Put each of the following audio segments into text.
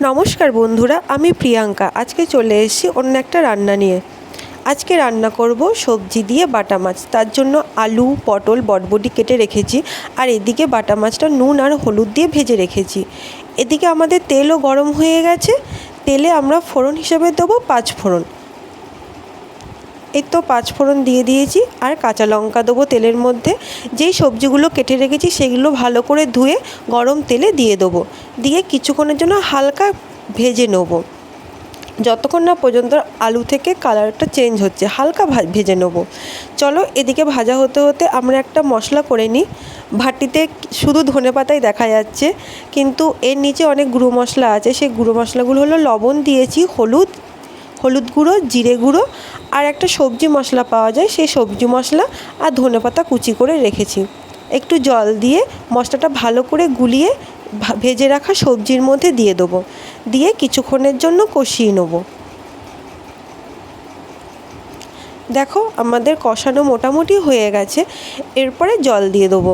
নমস্কার বন্ধুরা, আমি প্রিয়াঙ্কা। আজকে চলে এসেছি অন্য একটা রান্না নিয়ে। আজকে রান্না করব সবজি দিয়ে বাটা মাছ। তার জন্য আলু, পটল, বটবটি কেটে রেখেছি। আর এদিকে বাটা মাছটা নুন আর হলুদ দিয়ে ভেজে রেখেছি। এদিকে আমাদের তেলও গরম হয়ে গেছে। তেলে আমরা ফোড়ন হিসেবে দেবো 5 ফোড়ন। এই তো 5 ফোড়ন দিয়ে দিয়েছি। আর কাঁচা লঙ্কা দেবো তেলের মধ্যে। যেই সবজিগুলো কেটে রেখেছি সেগুলো ভালো করে ধুয়ে গরম তেলে দিয়ে দেবো। দিয়ে কিছুক্ষণের জন্য হালকা ভেজে নেব, যতক্ষণ না পর্যন্ত আলু থেকে কালারটা চেঞ্জ হচ্ছে, হালকা ভেজে নেব। চলো, এদিকে ভাজা হতে হতে আমরা একটা মশলা করে নিই। ভাটিতে শুধু ধনেপাতাই দেখা যাচ্ছে, কিন্তু এর নিচে অনেক গুঁড়ো মশলা আছে। সেই গুঁড়ো মশলাগুলো হলো লবণ দিয়েছি, হলুদ গুঁড়ো, জিরে গুঁড়ো, আর একটা সবজি মশলা পাওয়া যায়, সেই সবজি মশলা, আর ধনেপাতা কুচি করে রেখেছি। একটু জল দিয়ে মশলাটা ভালো করে গুলিয়ে ভেজে রাখা সবজির মধ্যে দিয়ে দেবো। দিয়ে কিছুক্ষণের জন্য কষিয়ে নেব। দেখো, আমাদের কষানো মোটামুটি হয়ে গেছে। এরপরে জল দিয়ে দেবো।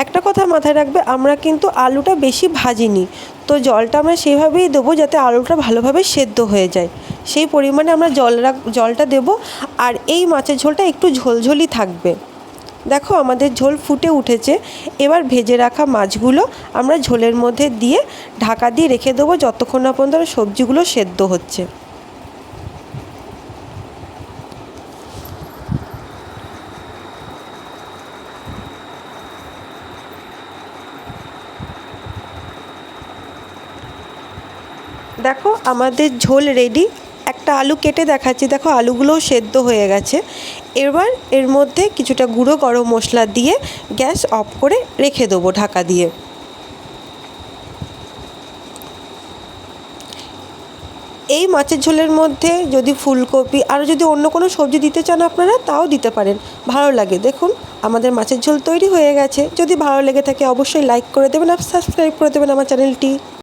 একটা কথা মাথায় রাখবে, আমরা কিন্তু আলুটা বেশি ভাজিনি, তো জলটা আমরা সেইভাবেই দেবো যাতে আলুটা ভালোভাবে সেদ্ধ হয়ে যায়। সেই পরিমাণে আমরা জলটা দেবো। আর এই মাছের ঝোলটা একটু ঝোলঝোলই থাকবে। দেখো, আমাদের ঝোল ফুটে উঠেছে। এবার ভেজে রাখা মাছগুলো আমরা ঝোলের মধ্যে দিয়ে ঢাকা দিয়ে রেখে দেবো যতক্ষণ না পর্যন্ত সবজিগুলো সেদ্ধ হচ্ছে। দেখো, আমাদের ঝোল রেডি। একটা আলু কেটে দেখাচ্ছি। দেখো, আলুগুলোও সেদ্ধ হয়ে গেছে। এবার এর মধ্যে কিছুটা গুঁড়ো গরম মশলা দিয়ে গ্যাস অফ করে রেখে দেবো ঢাকা দিয়ে। এই মাছের ঝোলের মধ্যে যদি ফুলকপি আর যদি অন্য কোনো সবজি দিতে চান আপনারা, তাও দিতে পারেন, ভালো লাগে। দেখুন, আমাদের মাছের ঝোল তৈরি হয়ে গেছে। যদি ভালো লেগে থাকে অবশ্যই লাইক করে দেবেন আর সাবস্ক্রাইব করে দেবেন আমার চ্যানেলটি।